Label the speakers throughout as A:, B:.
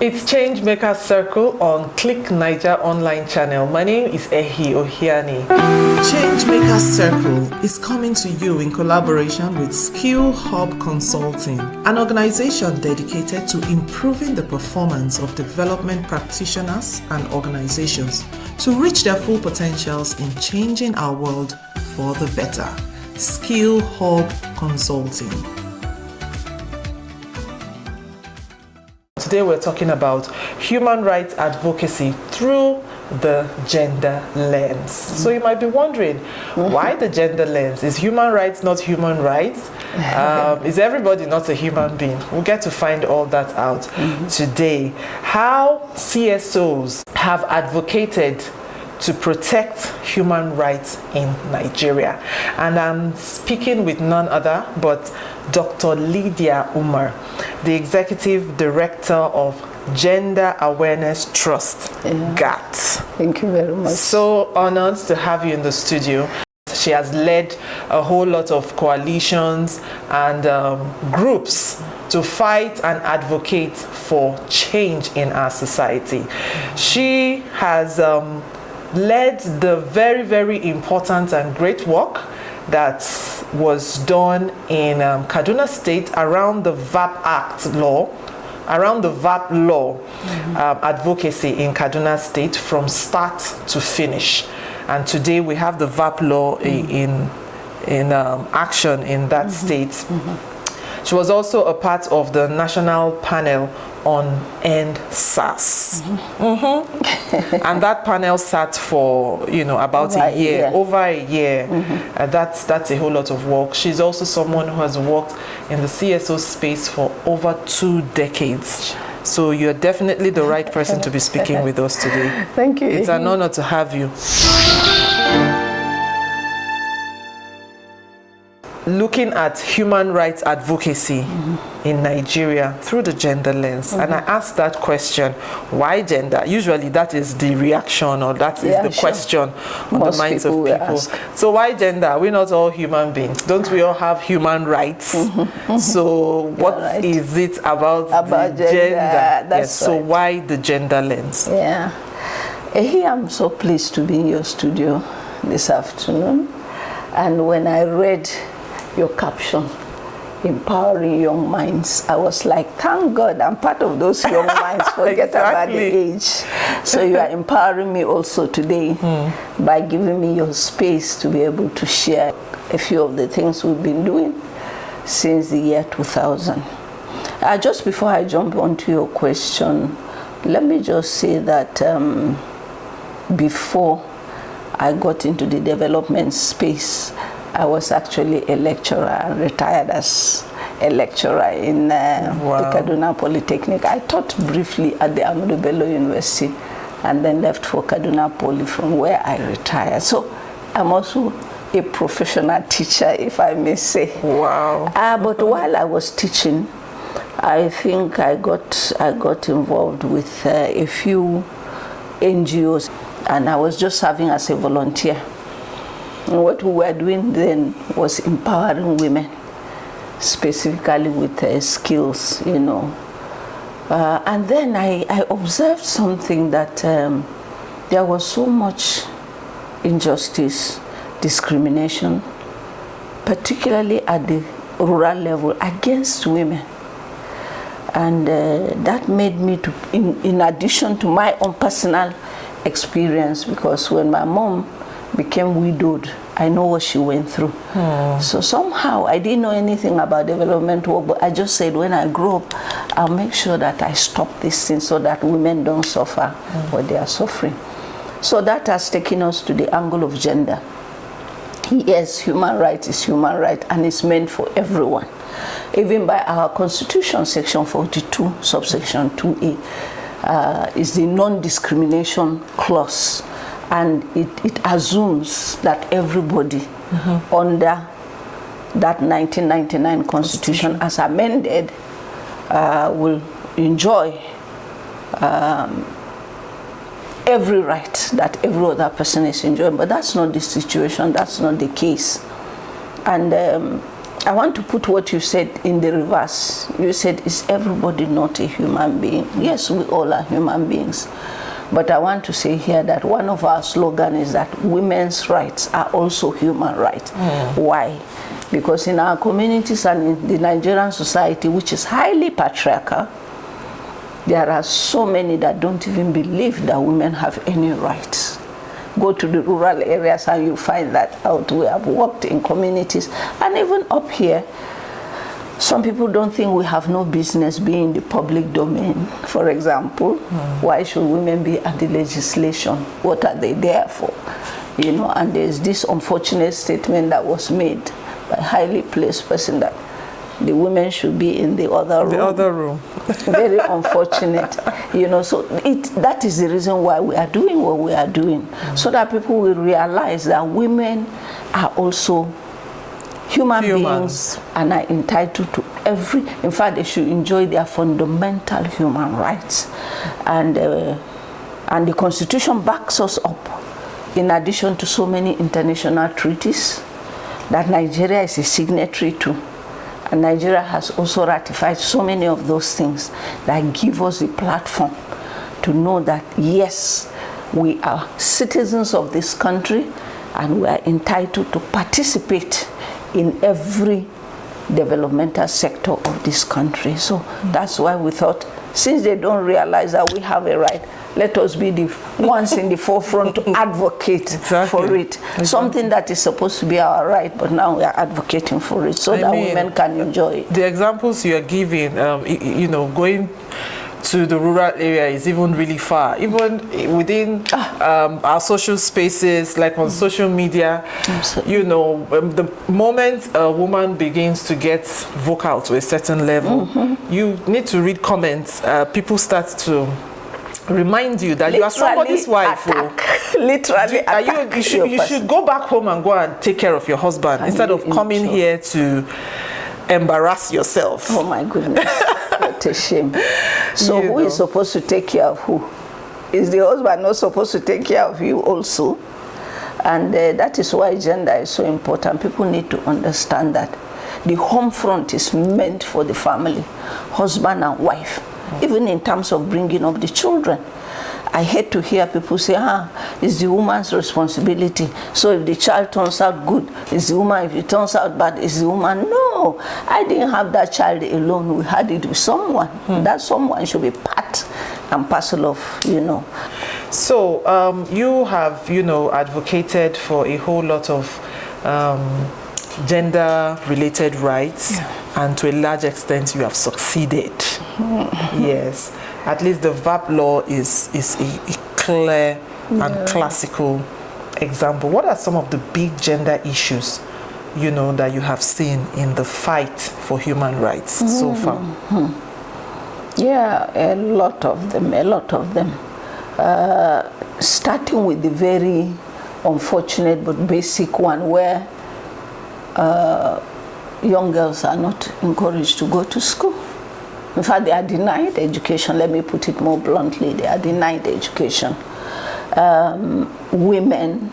A: It's Changemakers Circle on Click Naija online channel. My name is Ehi Ohiani. Changemakers Circle is coming to you in collaboration with Skillhub Consulting, an organization dedicated to improving the performance of development practitioners and organizations to reach their full potentials in changing our world for the better. Skillhub Consulting. Today we're talking about human rights advocacy through the gender lens. So you might be wondering, why the gender lens? Is human rights not human rights? Is everybody not a human being? We'll get to find all that out today. How CSOs have advocated to protect human rights in Nigeria. And I'm speaking with none other but Dr. Lydia Umar, the Executive Director of Gender Awareness Trust, GAT.
B: Thank you very much.
A: So honored to have you in the studio. She has led a whole lot of coalitions and groups to fight and advocate for change in our society. She has led the very, very important and great work that was done in Kaduna State around the VAPP Act law, around the VAPP Law advocacy in Kaduna State from start to finish. And today we have the VAPP Law in action in that state. She was also a part of the national panel on End SARS. And that panel sat for, about a year, over a year. That's a whole lot of work. She's also someone who has worked in the CSO space for over 2 decades. So you're definitely the right person to be speaking with us today.
B: Thank you.
A: It's an honor to have you. Looking at human rights advocacy in Nigeria through the gender lens, and I asked that question, why gender? Usually that is the reaction, or that is the question on the minds of people. So why gender? We're not all human beings. Don't we all have human rights? So what is it about the gender? Yes, so why the gender lens?
B: Yeah. I'm so pleased to be in your studio this afternoon. And when I read your caption, empowering young minds, I was like, thank God I'm part of those young minds. Forget about the age. So you are empowering me also today by giving me your space to be able to share a few of the things we've been doing since the year 2000. Just before I jump onto your question, let me just say that before I got into the development space, I was actually a lecturer, retired as a lecturer in the Kaduna Polytechnic. I taught briefly at the Ahmadu Bello University and then left for Kaduna Poly, from where I retired. So I'm also a professional teacher, if I may say.
A: Wow.
B: But while I was teaching, I think I got involved with a few NGOs, and I was just serving as a volunteer. And what we were doing then was empowering women, specifically with skills, And then I observed something that there was so much injustice, discrimination, particularly at the rural level against women. And that made me to, in addition to my own personal experience, because when my mom became widowed, I know what she went through. So somehow I didn't know anything about development work, but I just said, when I grow up, I'll make sure that I stop this thing so that women don't suffer what they are suffering. So that has taken us to the angle of gender. Yes, human right is human right, and it's meant for everyone. Even by our Constitution, Section 42, subsection 2A, is the non-discrimination clause. And it assumes that everybody under that 1999 Constitution as amended will enjoy every right that every other person is enjoying. But that's not the situation, that's not the case. And I want to put what you said in the reverse. You said, is everybody not a human being? Yes, we all are human beings. But I want to say here that one of our slogans is that women's rights are also human rights. Why? Because in our communities and in the Nigerian society, which is highly patriarchal, there are so many that don't even believe that women have any rights. Go to the rural areas and you find that out. We have worked in communities, and even up here, some people don't think we have no business being in the public domain. For example, why should women be at the legislation? What are they there for? You know, and there's this unfortunate statement that was made by a highly placed person that the women should be in the other room.
A: The other room.
B: Very unfortunate. You know, so that is the reason why we are doing what we are doing, so that people will realize that women are also human beings and are entitled to in fact, they should enjoy their fundamental human rights. And the Constitution backs us up, in addition to so many international treaties that Nigeria is a signatory to. And Nigeria has also ratified so many of those things that give us a platform to know that, yes, we are citizens of this country and we are entitled to participate in every developmental sector of this country. So that's why we thought, since they don't realize that we have a right, let us be the ones in the forefront to advocate for it. Something that is supposed to be our right, but now we are advocating for it so that women can enjoy it.
A: The examples you are giving, you know, going to the rural area is even really far. Even within our social spaces, like on social media, you know, the moment a woman begins to get vocal to a certain level, you need to read comments. People start to remind you that you are somebody's wife.
B: Literally
A: you should go back home and go and take care of your husband instead of coming here to embarrass yourself.
B: Oh my goodness, what a shame. So who is supposed to take care of who? Is the husband not supposed to take care of you also? And that is why gender is so important. People need to understand that the home front is meant for the family, husband and wife, even in terms of bringing up the children. I hate to hear people say, it's the woman's responsibility. So if the child turns out good, it's the woman. If it turns out bad, it's the woman. No, I didn't have that child alone. We had it with someone. That someone should be part and parcel of, you know.
A: So you have, you know, advocated for a whole lot of gender-related rights, and to a large extent you have succeeded. Yes. At least the VAPP law is a clear and classical example. What are some of the big gender issues, you know, that you have seen in the fight for human rights so far?
B: Yeah, a lot of them. Starting with the very unfortunate but basic one where young girls are not encouraged to go to school. In fact, they are denied education. Let me put it more bluntly. They are denied education. Women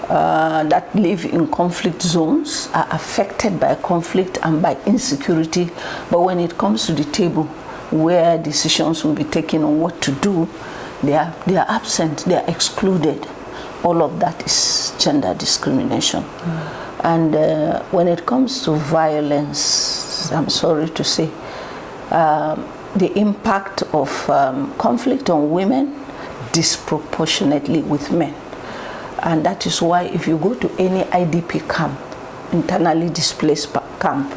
B: that live in conflict zones are affected by conflict and by insecurity. But when it comes to the table where decisions will be taken on what to do, they are absent, they are excluded. All of that is gender discrimination. And when it comes to violence, I'm sorry to say, the impact of conflict on women disproportionately with men. And that is why if you go to any IDP camp, internally displaced camp,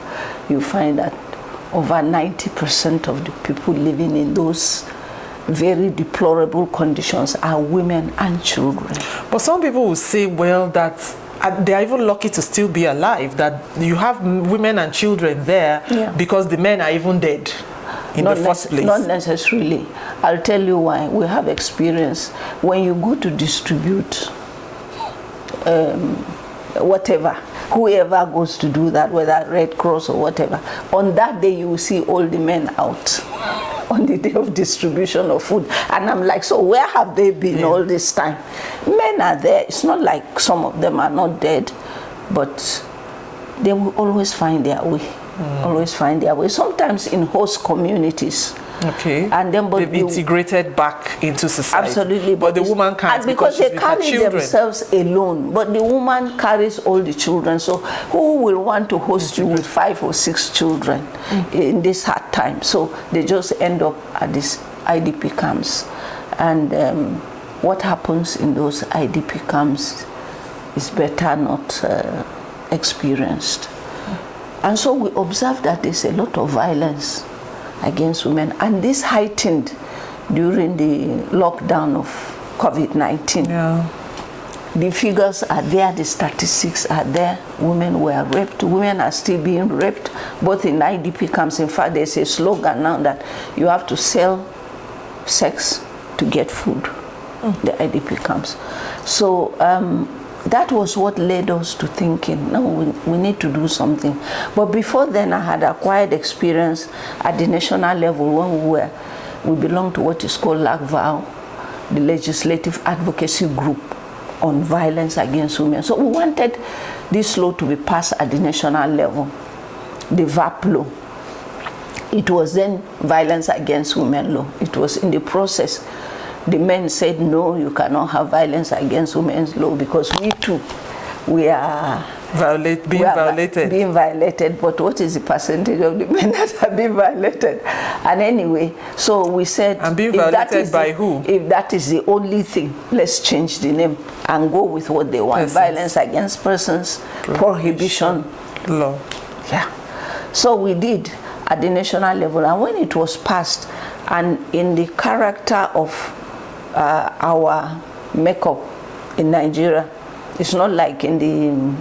B: you find that over 90% of the people living in those very deplorable conditions are women and children.
A: But some people will say, well, that they are even lucky to still be alive, that you have women and children there because the men are even dead in the first place.
B: Not necessarily. I'll tell you why. We have experience. When you go to distribute whatever, whoever goes to do that, whether Red Cross or whatever, on that day you will see all the men out on the day of distribution of food. And I'm like, so where have they been all this time? Men are there. It's not like some of them are not dead, but they will always find their way. Always find their way. Sometimes in host communities.
A: Okay.
B: And then
A: they've integrated back into society.
B: Absolutely.
A: But the woman can't,
B: because they carry themselves alone. But the woman carries all the children. So who will want to host you with 5 or 6 children in this hard time? So they just end up at these IDP camps. And what happens in those IDP camps is better not experienced. And so we observe that there's a lot of violence against women, and this heightened during the lockdown of COVID-19.
A: Yeah.
B: The figures are there, the statistics are there. Women were raped, women are still being raped, both in IDP camps. In fact, there's a slogan now that you have to sell sex to get food, the IDP camps. So that was what led us to thinking, no, we need to do something. But before then, I had acquired experience at the national level when we belonged to what is called LAGVAO, the Legislative Advocacy Group on Violence Against Women. So we wanted this law to be passed at the national level, the VAPP Law. It was then Violence Against Women Law. It was in the process. The men said, no, you cannot have violence against women's law because we too, we are being violated. But what is the percentage of the men that have been violated? And anyway, so we said,
A: and being violated by who?
B: If that is the only thing, let's change the name and go with what they want. Violence Against Persons, Prohibition
A: Law.
B: Yeah. So we did at the national level, and when it was passed, and in the character of our makeup in Nigeria, it's not like in the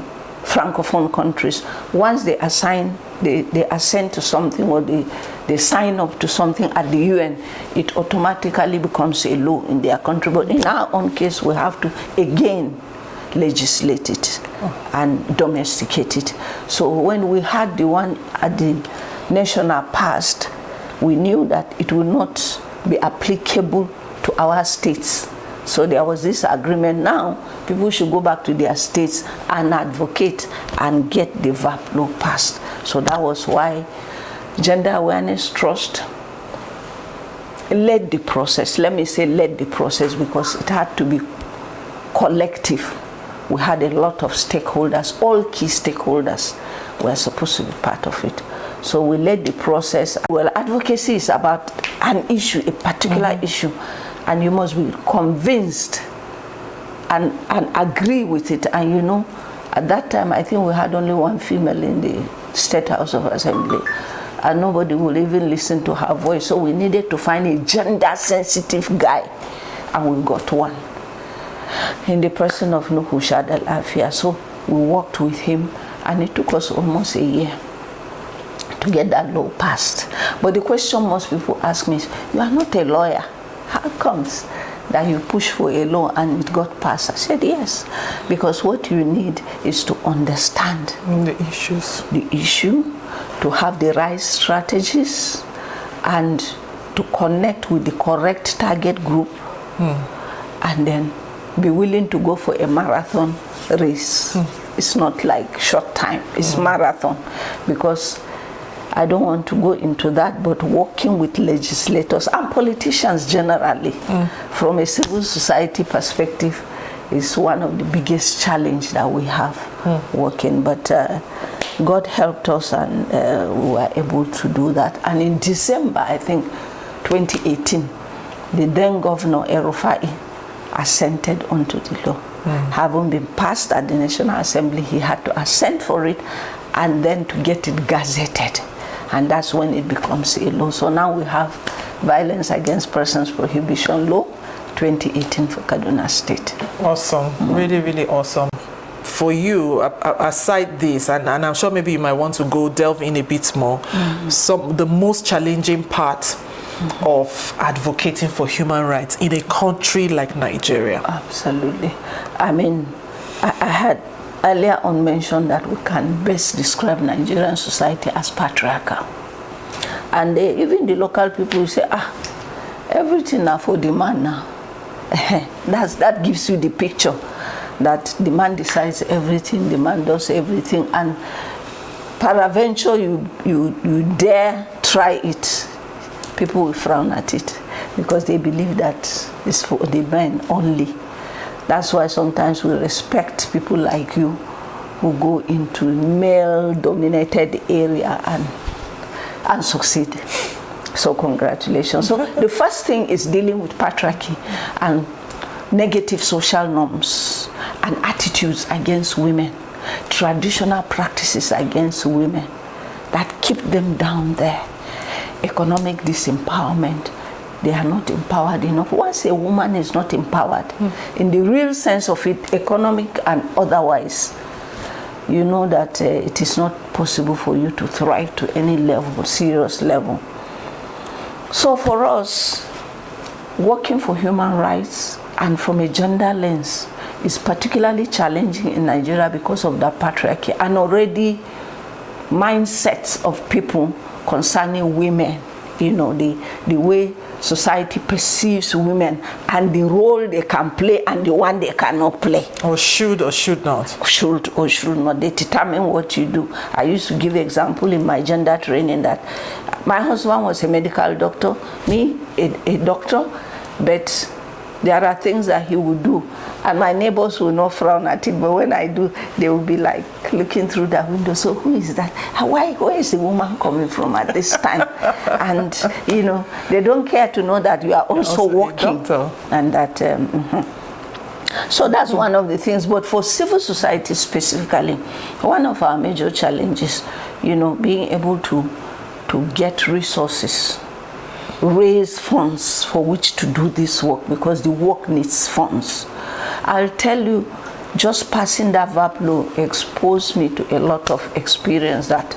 B: Francophone countries. Once they assent to something, or they sign up to something at the UN, it automatically becomes a law in their country. But in our own case, we have to again legislate it and domesticate it. So when we had the one at the national passed, we knew that it would not be applicable to our states. So there was this agreement. Now people should go back to their states and advocate and get the VAPP law passed. So that was why Gender Awareness Trust led the process. Let me say led the process because it had to be collective. We had a lot of stakeholders, all key stakeholders were supposed to be part of it. So we led the process. Well, advocacy is about an issue, a particular issue, and you must be convinced and agree with it. And you know, at that time, I think we had only one female in the State House of Assembly, and nobody would even listen to her voice. So we needed to find a gender-sensitive guy, and we got one in the person of Nuhu Shadal Afia. So we worked with him, and it took us almost a year to get that law passed. But the question most people ask me is, you are not a lawyer. How comes that you push for a law and it got passed? I said, yes, because what you need is to understand
A: the issues.
B: The issue, to have the right strategies, and to connect with the correct target group, and then be willing to go for a marathon race. It's not like short time, it's marathon, because I don't want to go into that, but working with legislators and politicians generally from a civil society perspective is one of the biggest challenge that we have working. But God helped us, and we were able to do that. And in December, I think, 2018, the then Governor El-Rufai assented onto the law. Having been passed at the National Assembly, he had to assent for it and then to get it gazetted. And that's when it becomes a law. So now we have Violence Against Persons Prohibition Law 2018 for Kaduna State.
A: Awesome. Really, really awesome. For you, aside this, and I'm sure maybe you might want to go delve in a bit more, the most challenging part of advocating for human rights in a country like Nigeria.
B: Absolutely. I mean, I had earlier on mentioned that we can best describe Nigerian society as patriarchal. And even the local people say, everything now for the man now. That gives you the picture that the man decides everything, the man does everything. And peradventure you dare try it, people will frown at it because they believe that it's for the men only. That's why sometimes we respect people like you who go into male-dominated area and succeed. So congratulations. So the first thing is dealing with patriarchy and negative social norms and attitudes against women, traditional practices against women that keep them down there. Economic disempowerment. They are not empowered enough. Once a woman is not empowered, in the real sense of it, economic and otherwise, you know that it is not possible for you to thrive to any level, serious level. So for us, working for human rights and from a gender lens is particularly challenging in Nigeria because of that patriarchy and already mindsets of people concerning women, you know, the way society perceives women and the role they can play and the one they cannot play.
A: Or should not.
B: Should or should not. They determine what you do. I used to give example in my gender training that my husband was a medical doctor, me a doctor, but there are things that he would do and my neighbors will not frown at it, but when I do, they will be like looking through the window, so who is that? Where is the woman coming from at this time? And you know, they don't care to know that you are also working and that So that's one of the things. But for civil society specifically, one of our major challenges, you know, being able to get resources, raise funds for which to do this work, because the work needs funds. I'll tell you, just passing that VAPP law exposed me to a lot of experience that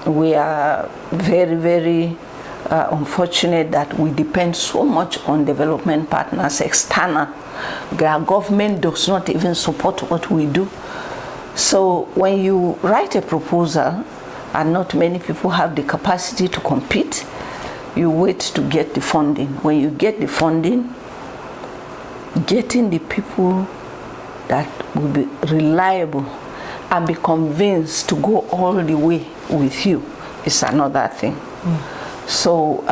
B: we are very, very unfortunate that we depend so much on development partners, external. Our government does not even support what we do. So when you write a proposal, and not many people have the capacity to compete, you wait to get the funding. When you get the funding, getting the people that will be reliable and be convinced to go all the way with you is another thing. So,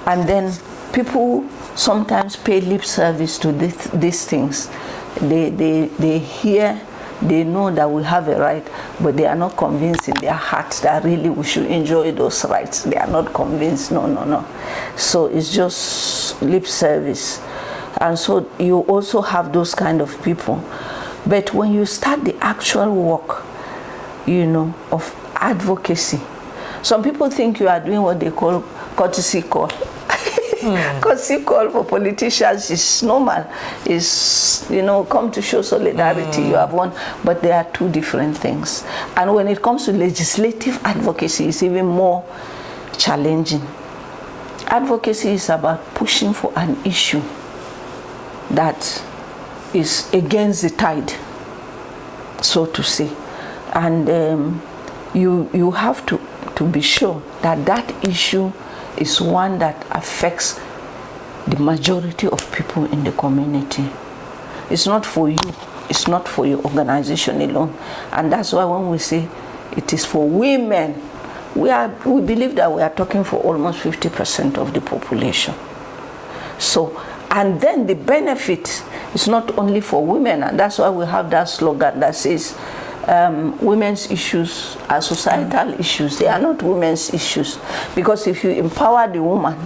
B: and then people sometimes pay lip service to these things. They hear, they know that we have a right, but they are not convinced in their hearts that really we should enjoy those rights. They are not convinced, no. So it's just lip service. And so you also have those kind of people. But when you start the actual work, you know, of advocacy, some people think you are doing what they call courtesy call. Courtesy call for politicians is normal. Is, you know, come to show solidarity, you have won. But they are two different things. And when it comes to legislative advocacy, it's even more challenging. Advocacy is about pushing for an issue that is against the tide, so to say. And you have to be sure that that issue is one that affects the majority of people in the community. It's not for you, it's not for your organization alone. And that's why when we say it is for women, we believe that we are talking for almost 50% of the population. So, and then the benefit is not only for women, and that's why we have that slogan that says women's issues are societal issues. They are not women's issues. Because if you empower the woman,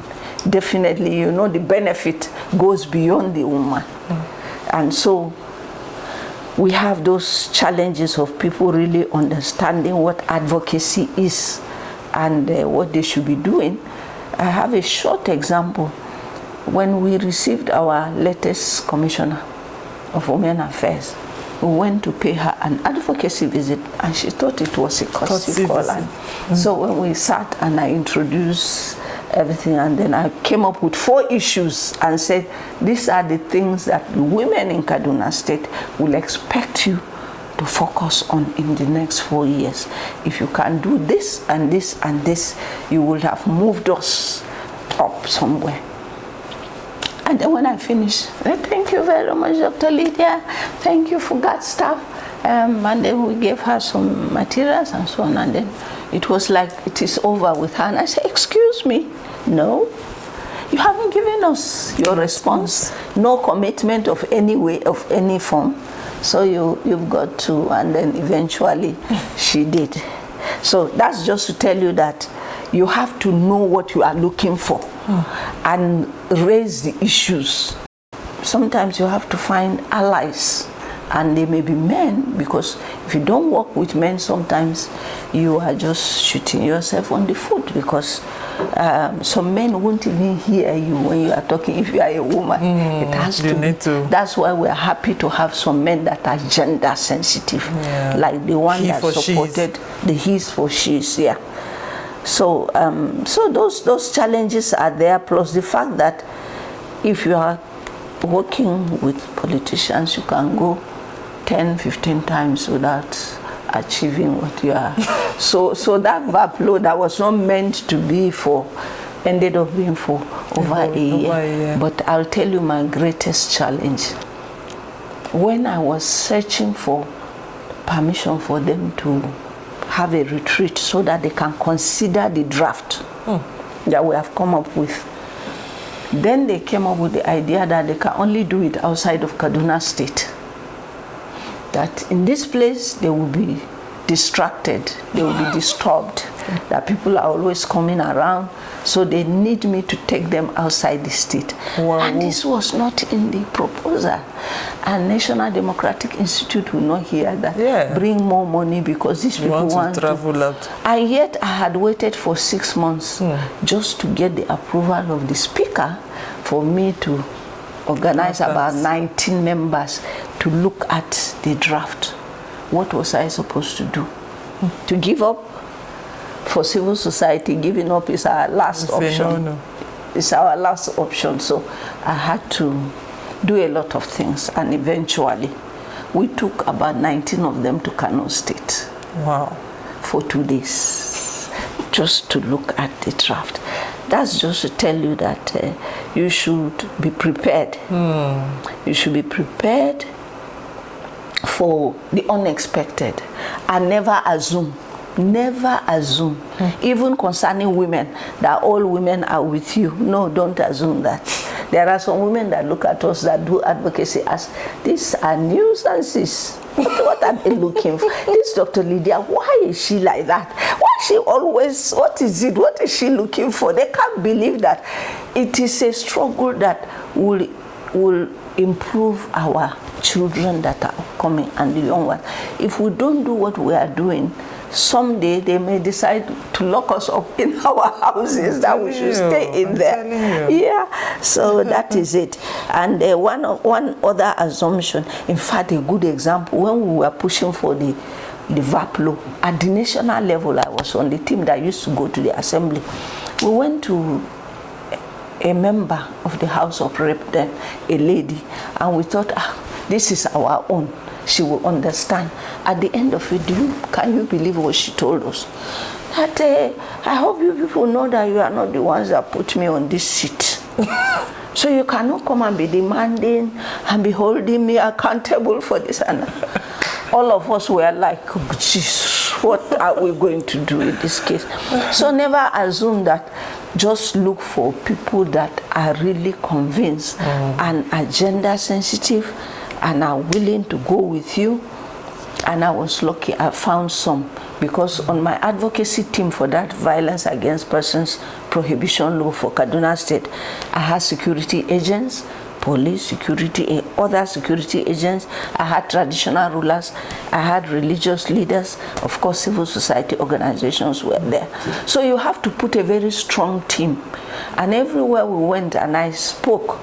B: definitely, you know, the benefit goes beyond the woman. And so we have those challenges of people really understanding what advocacy is and what they should be doing. I have a short example. When we received our latest commissioner of Women Affairs, we went to pay her an advocacy visit, and she thought it was a courtesy call. So when we sat and I introduced everything, and then I came up with 4 issues and said, these are the things that the women in Kaduna State will expect you to focus on in the next 4 years. If you can do this and this and this, you will have moved us up somewhere. And then when I finished, thank you very much, Dr. Lydia. Thank you for that stuff. And then we gave her some materials and so on, and then it was like it is over with her. And I said, excuse me, no, you haven't given us your response, no commitment of any way, of any form. So you've got to, and then eventually she did. So that's just to tell you that you have to know what you are looking for and raise the issues. Sometimes you have to find allies, and they may be men, because if you don't work with men, sometimes you are just shooting yourself on the foot, because some men won't even hear you when you are talking if you are a woman. It has to.
A: Need to.
B: That's why we're happy to have some men that are gender sensitive, like the one that supported the he's for she's. Yeah. So so those challenges are there, plus the fact that if you are working with politicians, you can go 10, 15 times without achieving what you are. So that VAPP law that was not meant to be for, ended up being for over a year. But I'll tell you my greatest challenge. When I was searching for permission for them to have a retreat so that they can consider the draft that we have come up with, then they came up with the idea that they can only do it outside of Kaduna State. That in this place they will be distracted, they will be disturbed, that people are always coming around, so they need me to take them outside the state. Wow. And this was not in the proposal. And National Democratic Institute will not hear that. Bring more money because these people want to
A: travel out.
B: And yet I had waited for 6 months just to get the approval of the speaker for me to organize about 19 members to look at the draft. What was I supposed to do? To give up? For civil society, giving up is our last option. No. It's our last option. So I had to do a lot of things, and eventually we took about 19 of them to Kano State.
A: Wow.
B: For 2 days, just to look at the draft. That's just to tell you that you should be prepared. You should be prepared for the unexpected, and never assume. Never assume. Even concerning women, that all women are with you. No, don't assume that. There are some women that look at us that do advocacy as, these are nuisances. What are they looking for? This Dr. Lydia, why is she like that? Why is she always, what is it? What is she looking for? They can't believe that it is a struggle that will improve our children that are coming and the young ones. If we don't do what we are doing, someday they may decide to lock us up in our houses, that we should stay in there. Yeah, so that is it. And one other assumption, in fact a good example, when we were pushing for the VAPP law at the national level, I was on the team that used to go to the assembly. We went to a member of the House of Rep, then a lady, and we thought, this is our own. She will understand. At the end of it, can you believe what she told us? That I hope you people know that you are not the ones that put me on this seat. So you cannot come and be demanding and be holding me accountable for this. And all of us were like, oh, Jesus, what are we going to do in this case? So never assume that. Just look for people that are really convinced and agenda sensitive and are willing to go with you. And I was lucky, I found some, because on my advocacy team for that violence against persons prohibition law for Kaduna State, I had security agents, police, security, other security agents, I had traditional rulers, I had religious leaders, of course civil society organizations were there. So you have to put a very strong team. And everywhere we went and I spoke,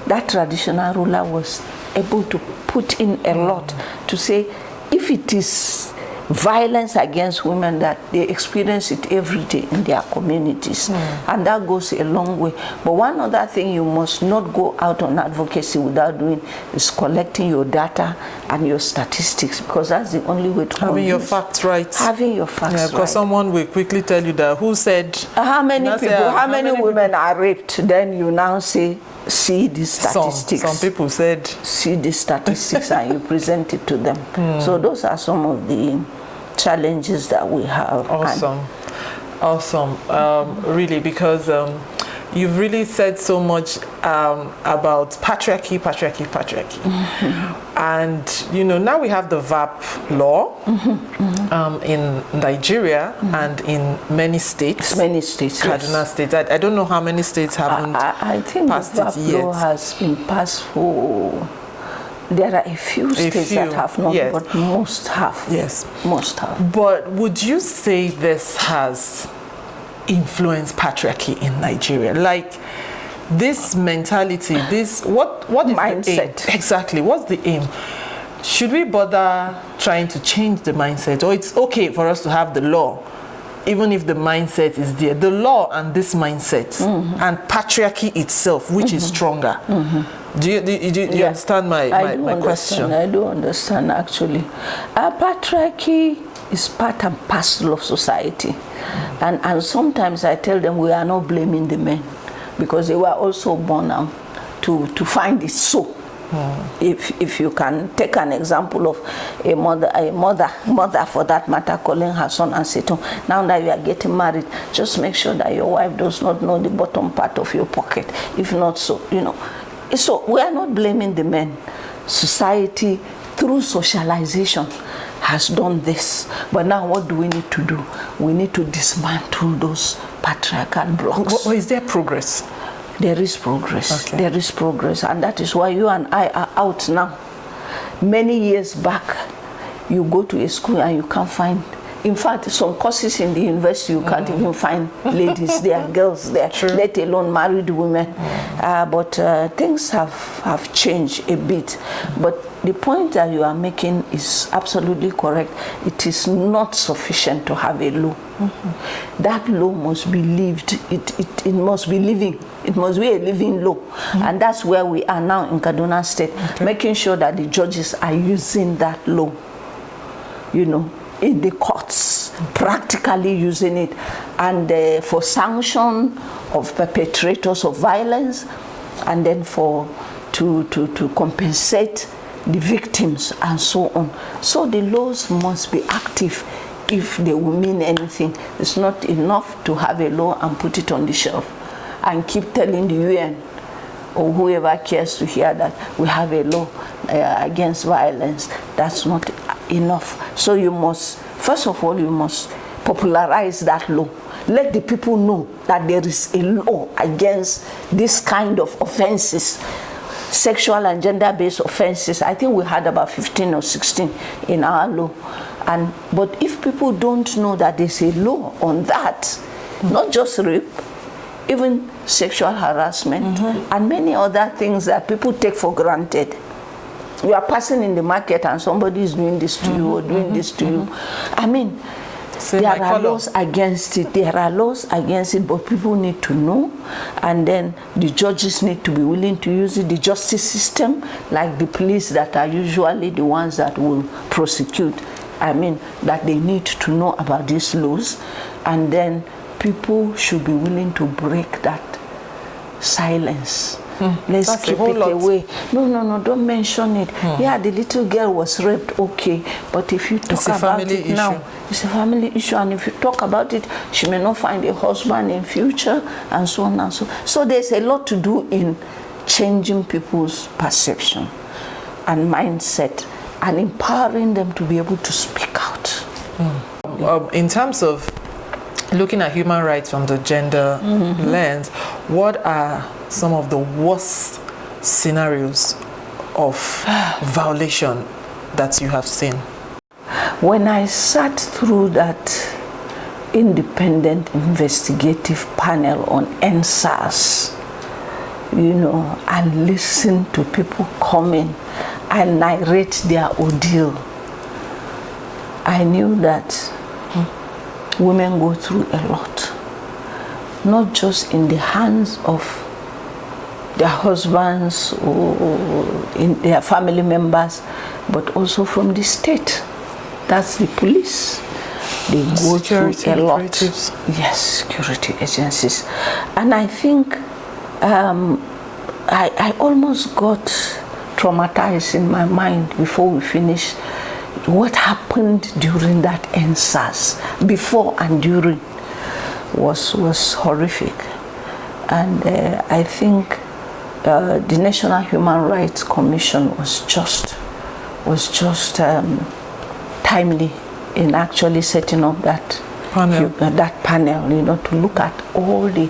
B: that traditional ruler was able to put in a lot to say, if it is violence against women, that they experience it every day in their communities, and that goes a long way. But one other thing you must not go out on advocacy without doing is collecting your data and your statistics, because that's the only way to
A: having your facts right.
B: Having your facts right.
A: Because someone will quickly tell you that who said
B: how many people, how many women are raped, then you now say see these statistics.
A: Some people said
B: see the statistics and you present it to them. So those are some of the challenges that we have.
A: Awesome. Really, because you've really said so much about patriarchy. And you know, now we have the VAPP law in Nigeria and in many states. Kaduna State. I don't know how many states haven't
B: I think
A: passed
B: the VAPP
A: it yet.
B: law has been passed for. There are a few states that have not,
A: yes.
B: but most have.
A: Yes.
B: Most have.
A: But would you say this has influenced patriarchy in Nigeria? Like this mentality, this what is
B: mindset.
A: The aim? Exactly. What's the aim? Should we bother trying to change the mindset, or it's okay for us to have the law, even if the mindset is there? The law and this mindset and patriarchy itself, which is stronger? Do you understand my question?
B: I do understand, actually. Patriarchy is part and parcel of society. And sometimes I tell them we are not blaming the men, because they were also born to find it so. If you can take an example of a mother for that matter, calling her son and say to him, now that you are getting married, just make sure that your wife does not know the bottom part of your pocket. If not so, you know. So we are not blaming the men. Society, through socialization, has done this. But now what do we need to do? We need to dismantle those patriarchal blocks.
A: Is there progress?
B: There is progress.
A: Okay.
B: There is progress. And that is why you and I are out now. Many years back, you go to a school and you can't find. In fact, some courses in the university, you can't even find ladies there, girls there, let alone married women. But things have changed a bit. But the point that you are making is absolutely correct. It is not sufficient to have a law. That law must be lived. It must be living. It must be a living law. And that's where we are now in Kaduna State, making sure that the judges are using that law, you know, in the courts, practically using it, and for sanction of perpetrators of violence, and then to compensate the victims and so on. So the laws must be active if they will mean anything. It's not enough to have a law and put it on the shelf and keep telling the UN or whoever cares to hear that we have a law against violence. That's not enough. So you must, first of all, you must popularize that law. Let the people know that there is a law against this kind of offenses, sexual and gender-based offenses. I think we had about 15 or 16 in our law. But if people don't know that there's a law on that, not just rape, even sexual harassment, and many other things that people take for granted. You are passing in the market and somebody is doing this to you or doing this to you. I mean, there are laws against it. There are laws against it, but people need to know, and then the judges need to be willing to use it. The justice system, like the police that are usually the ones that will prosecute, I mean, that they need to know about these laws, and then people should be willing to break that silence. Let's keep it away. No, don't mention it. Yeah, the little girl was raped, okay, but if you talk about it now, it's a family issue, and if you talk about it, she may not find a husband in future, and so on and so on. So there's a lot to do in changing people's perception and mindset and empowering them to be able to speak out.
A: In terms of looking at human rights from the gender lens, what are some of the worst scenarios of violation that you have seen?
B: When I sat through that independent investigative panel on NSAS, you know, and listened to people coming and narrate their ordeal, I knew that women go through a lot, not just in the hands of their husbands or in their family members, but also from the state. That's the police. They go through a lot. Yes, security agencies. And I think I almost got traumatized in my mind before we finished. What happened during that NSAS, before and during, was horrific. And I think the National Human Rights Commission was just timely in actually setting up that panel, you know, to look at all the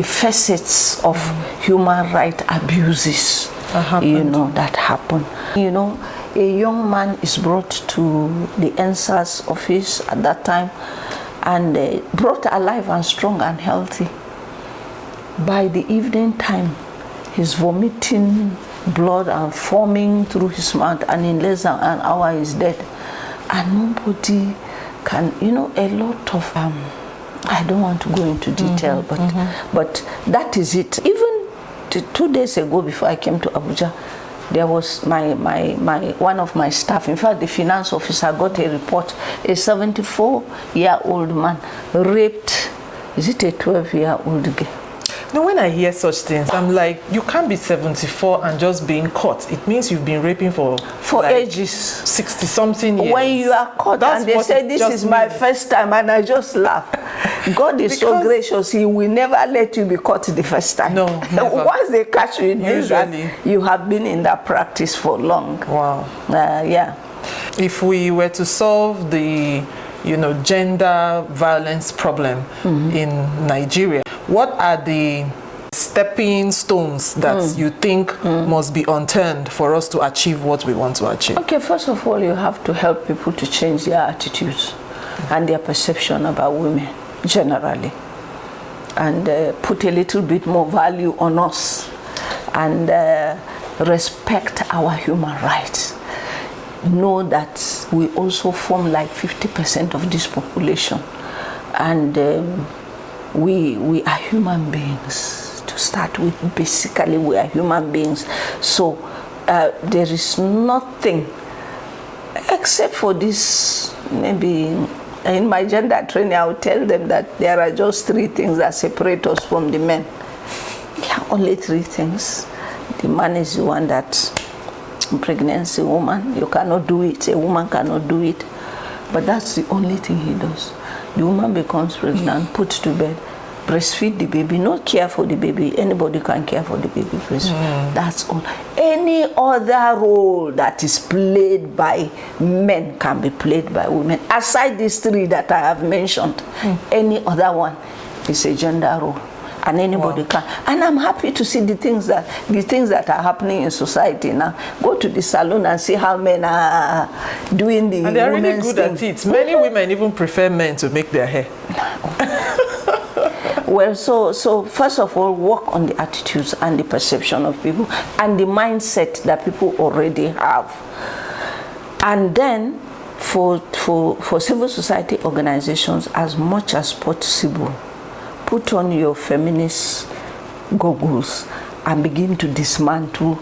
B: facets of human rights abuses, you know, that happen. You know, a young man is brought to the NSAS office at that time and brought alive and strong and healthy. By the evening time, he's vomiting blood and foaming through his mouth, and in less than an hour he's dead. And nobody can, you know, a lot of I don't want to go into detail, but that is it. Even 2 days ago, before I came to Abuja, there was my one of my staff, in fact the finance officer, got a report. A 74-year-old man raped, is it a 12-year-old girl?
A: Now, when I hear such things, I'm like, you can't be 74 and just being caught. It means you've been raping for like
B: ages,
A: 60-something years.
B: When you are caught, and they say this is my first time, and I just laugh. God is so gracious; He will never let you be caught the first time.
A: No, never.
B: Once they catch you, it means that
A: Usually
B: you have been in that practice for long.
A: Wow.
B: Yeah.
A: If we were to solve the, you know, gender violence problem in Nigeria, what are the stepping stones that you think must be unturned for us to achieve what we want to achieve?
B: Okay, first of all, you have to help people to change their attitudes and their perception about women generally, and put a little bit more value on us, and respect our human rights. Know that we also form like 50% of this population, and we are human beings to start with. Basically, we are human beings. So there is nothing except for this. Maybe in my gender training, I will tell them that there are just 3 things that separate us from the men. Yeah, only 3 things. The man is the one that impregnates a woman. You cannot do it. A woman cannot do it. But that's the only thing he does. The woman becomes pregnant, put to bed, breastfeed the baby, not care for the baby. Anybody can care for the baby, breastfeed. That's all. Any other role that is played by men can be played by women. Aside these 3 that I have mentioned, any other one is a gender role. And anybody can. And I'm happy to see the things that are happening in society now. Go to the salon and see how men are doing the
A: and they're really good
B: thing.
A: at it. Many women even prefer men to make their hair.
B: Well, so first of all, work on the attitudes and the perception of people and the mindset that people already have. And then for civil society organizations, as much as possible, put on your feminist goggles and begin to dismantle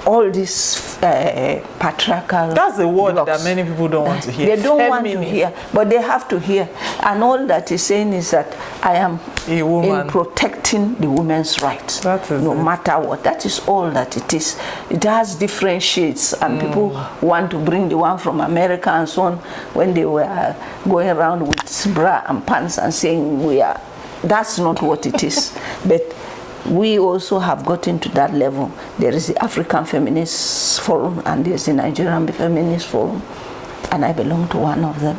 B: all these patriarchal.
A: That's the word
B: blocks
A: that many people don't want to hear.
B: They don't want to hear, but they have to hear. And all that is saying is that I am
A: a woman
B: in protecting the women's rights, no matter what. That is all that it is. It has different shades, and people want to bring the one from America and so on when they were going around with bra and pants and saying we are. That's not what it is. But we also have gotten to that level. There is the African Feminist Forum and there's the Nigerian Feminist Forum, and I belong to one of them.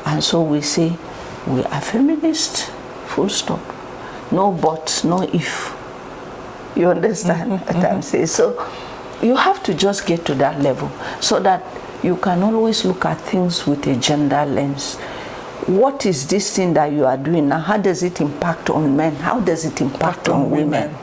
B: And so we say we are feminist, full stop. No but, no if. You understand what I'm saying? So you have to just get to that level so that you can always look at things with a gender lens. What is this thing that you are doing now? How does it impact on men? How does it impact on women?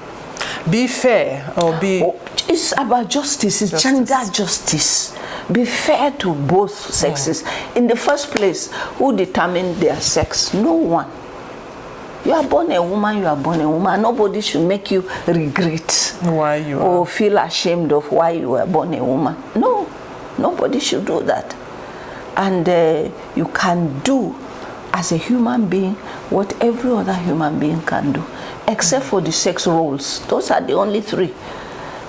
A: Be fair or be...
B: It's about justice. It's gender justice. Be fair to both sexes. In the first place, who determined their sex? No one. You are born a woman, you are born a woman. Nobody should make you regret
A: why you are.
B: Or feel ashamed of why you were born a woman. No, nobody should do that. And you can do as a human being what every other human being can do, except for the sex roles. Those are the only 3.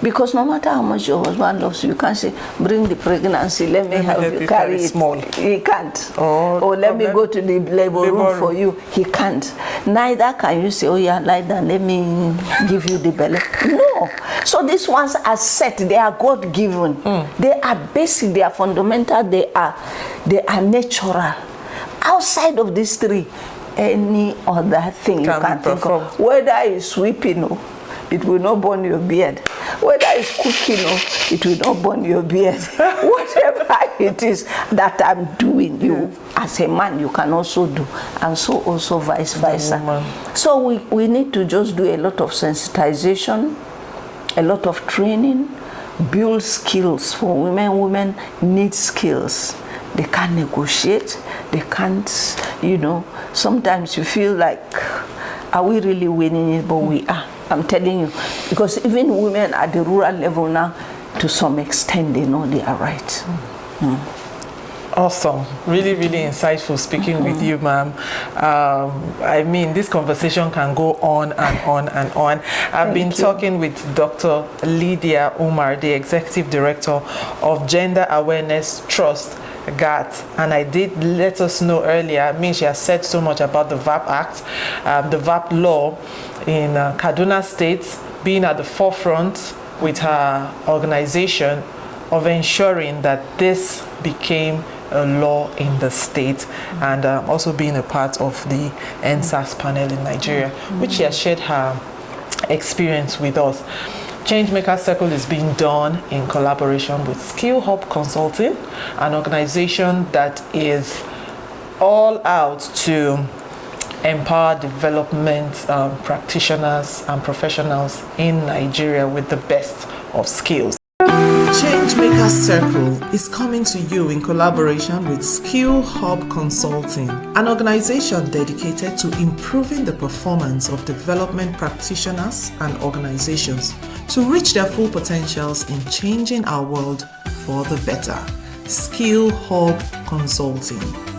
B: Because no matter how much your husband loves you, you can't say, bring the pregnancy, let me help you carry it.
A: Small.
B: He can't. Or let me go to the labor room for you. He can't. Neither can you say, oh yeah, lie down, let me give you the belly. No. So these ones are set. They are God-given. They are basic. They are fundamental. They are natural. Outside of these three, any other thing you can think of, whether it's sweeping, it will not burn your beard. Whether it's cooking, it will not burn your beard. Whatever it is that I'm doing, you as a man, you can also do, and so also vice versa. So we need to just do a lot of sensitization, a lot of training, build skills for women. Women need skills. They can't negotiate. They can't, sometimes you feel like, are we really winning it? But we are. I'm telling you. Because even women at the rural level now, to some extent, they know they are right.
A: Awesome. Really, really insightful speaking with you, ma'am. I mean, this conversation can go on and on and on. I've been talking with Dr. Lydia Umar, the Executive Director of Gender Awareness Trust, GAT, and I did let us know earlier, I mean, she has said so much about the VAPP Act, the VAPP Law in Kaduna State, being at the forefront with her organization of ensuring that this became a law in the state, and also being a part of the NSAS panel in Nigeria, which she has shared her experience with us. Changemakers Circle is being done in collaboration with Skillhub Consulting, an organization that is all out to empower development practitioners and professionals in Nigeria with the best of skills. Changemakers Circle is coming to you in collaboration with Skillhub Consulting, an organization dedicated to improving the performance of development practitioners and organizations to reach their full potentials in changing our world for the better. Skillhub Consulting.